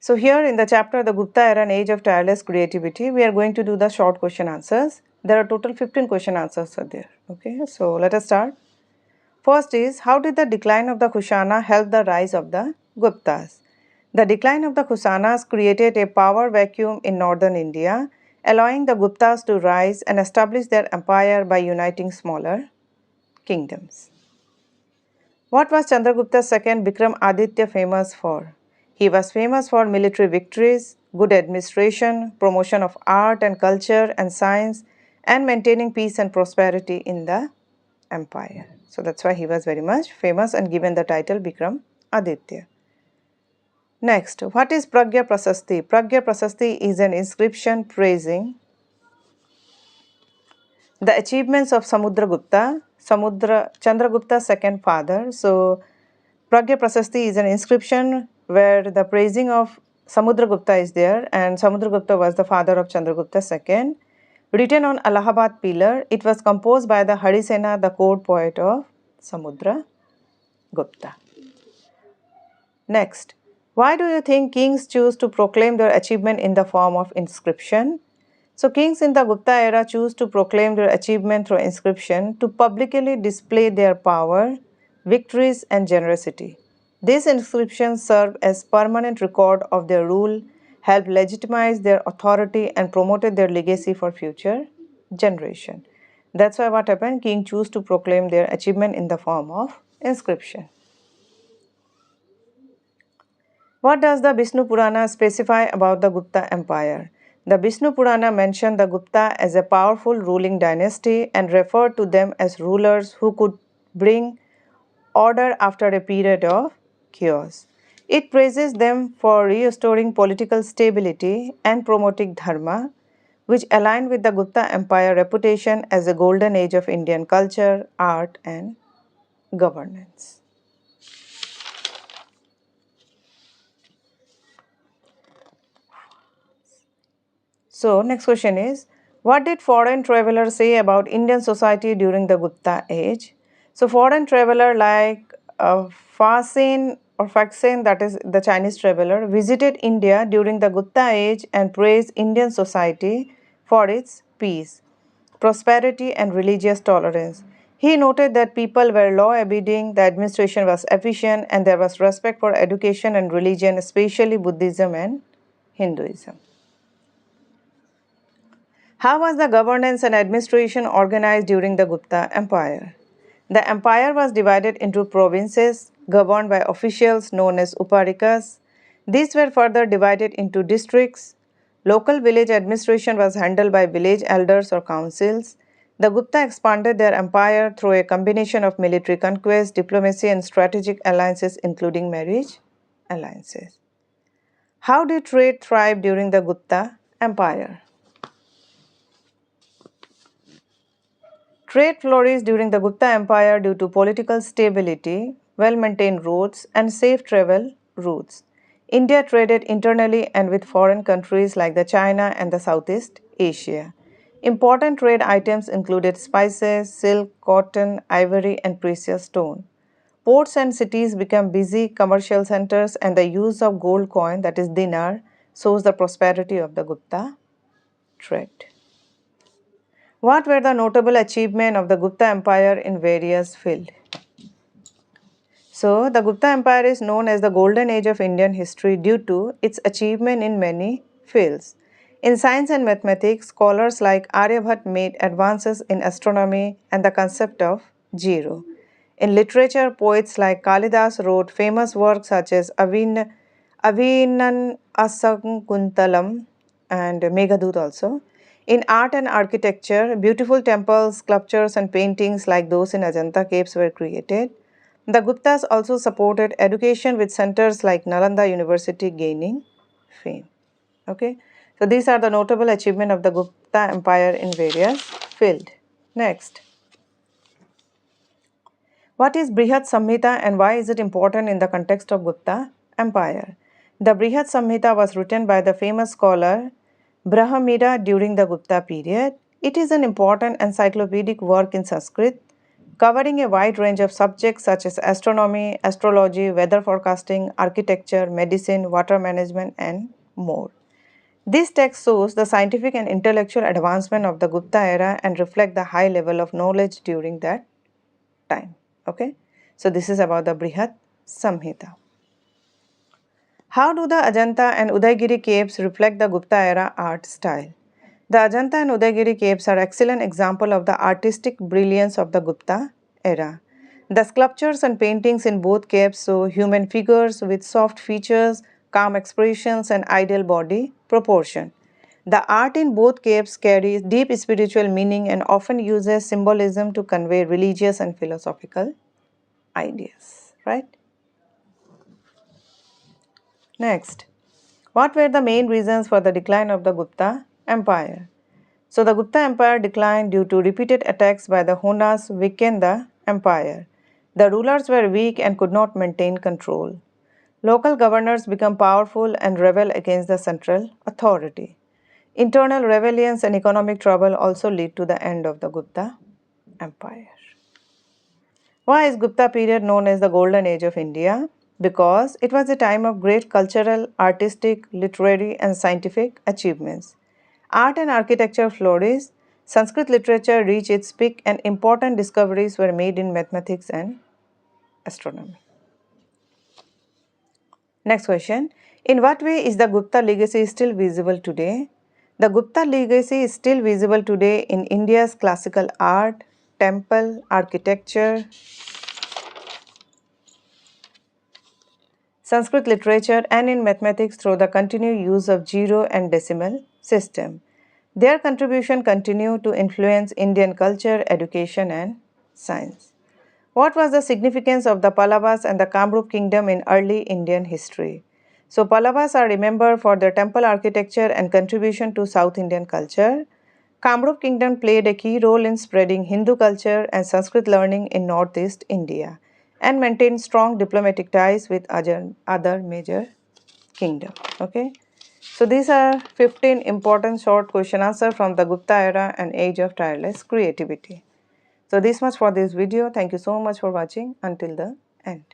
So here in the chapter The Gupta Era and Age of Tireless Creativity, we are going to do the short question answers. There are total 15 question answers are there. Okay, so let us start. First is, how did the decline of the Kushana help the rise of the Guptas? The decline of the Kusanas created a power vacuum in northern India, allowing the Guptas to rise and establish their empire by uniting smaller kingdoms. What was Chandragupta's second Vikramaditya famous for? He was famous for military victories, good administration, promotion of art and culture and science, and maintaining peace and prosperity in the empire. So that's why he was very much famous and given the title Vikramaditya. Next, what is Pragya Prasasti? Pragya Prasasti is an inscription praising the achievements of Chandragupta's second father. So Pragya Prasasti is an inscription where the praising of Samudragupta is there, and Samudragupta was the father of Chandragupta II. Written on Allahabad pillar, it was composed by the Harisena, the court poet of Samudragupta. Next, why do you think kings choose to proclaim their achievement in the form of inscription? So kings in the Gupta era choose to proclaim their achievement through inscription to publicly display their power, victories and generosity. These inscriptions serve as permanent record of their rule, help legitimize their authority and promoted their legacy for future generation. That's why what happened, king choose to proclaim their achievement in the form of inscription. What does the Vishnu Purana specify about the Gupta Empire? The Vishnu Purana mentioned the Gupta as a powerful ruling dynasty and referred to them as rulers who could bring order after a period of chaos. It praises them for restoring political stability and promoting dharma, which aligned with the Gupta Empire reputation as a golden age of Indian culture, art and governance. So, next question is, what did foreign travelers say about Indian society during the Gupta age? So, foreign traveler like Faxen, that is the Chinese traveler, visited India during the Gupta age and praised Indian society for its peace, prosperity and religious tolerance. He noted that people were law-abiding, the administration was efficient, and there was respect for education and religion, especially Buddhism and Hinduism. How was the governance and administration organized during the Gupta Empire? The empire was divided into provinces governed by officials known as uparikas. These were further divided into districts. Local village administration was handled by village elders or councils. The Gupta expanded their empire through a combination of military conquest, diplomacy, and strategic alliances, including marriage alliances. How did trade thrive during the Gupta Empire? Trade flourished during the Gupta Empire due to political stability, well-maintained roads, and safe travel routes. India traded internally and with foreign countries like the China and the Southeast Asia. Important trade items included spices, silk, cotton, ivory, and precious stone. Ports and cities became busy commercial centers, and the use of gold coin, that is dinar, shows the prosperity of the Gupta trade. What were the notable achievements of the Gupta Empire in various fields? So, the Gupta Empire is known as the golden age of Indian history due to its achievement in many fields. In science and mathematics, scholars like Aryabhat made advances in astronomy and the concept of zero. In literature, poets like Kalidas wrote famous works such as Avinan Asankuntalam and Meghadoot also. In art and architecture, beautiful temples, sculptures and paintings like those in Ajanta caves were created. The Guptas also supported education with centers like Nalanda University gaining fame. Okay, so these are the notable achievements of the Gupta Empire in various fields. Next, what is Brihat Samhita and why is it important in the context of Gupta Empire? The Brihat Samhita was written by the famous scholar Brahmira during the Gupta period. It is an important encyclopedic work in Sanskrit. covering a wide range of subjects such as astronomy, astrology, weather forecasting, architecture, medicine, water management, and more. This text shows the scientific and intellectual advancement of the Gupta era and reflect the high level of knowledge during that time. Okay, so this is about the Brihat Samhita. How do the Ajanta and Udaygiri caves reflect the Gupta era art style? The Ajanta and Udaygiri caves are excellent example of the artistic brilliance of the Gupta era. The sculptures and paintings in both caves show human figures with soft features, calm expressions, and ideal body proportion. The art in both caves carries deep spiritual meaning and often uses symbolism to convey religious and philosophical ideas. Right? Next, what were the main reasons for the decline of the Gupta Empire? So the Gupta Empire declined due to repeated attacks by the Hunas weakened the empire. The rulers were weak and could not maintain control. Local governors became powerful and rebelled against the central authority. Internal rebellions and economic trouble also lead to the end of the Gupta Empire. Why is Gupta period known as the Golden Age of India? Because it was a time of great cultural, artistic, literary and scientific achievements. Art and architecture flourished, Sanskrit literature reached its peak and important discoveries were made in mathematics and astronomy. Next question. In what way is the Gupta legacy still visible today? The Gupta legacy is still visible today in India's classical art, temple, architecture, Sanskrit literature and in mathematics through the continued use of zero and decimal system. Their contribution continue to influence Indian culture, education and science. What was the significance of the Pallavas and the Kamrup kingdom in early Indian history? So Pallavas are remembered for their temple architecture and contribution to South Indian culture. Kamrup kingdom played a key role in spreading Hindu culture and Sanskrit learning in northeast India and maintained strong diplomatic ties with other major kingdoms. Okay. So these are 15 important short question answer from the Gupta era and age of tireless creativity. So this much for this video. Thank you so much for watching until the end.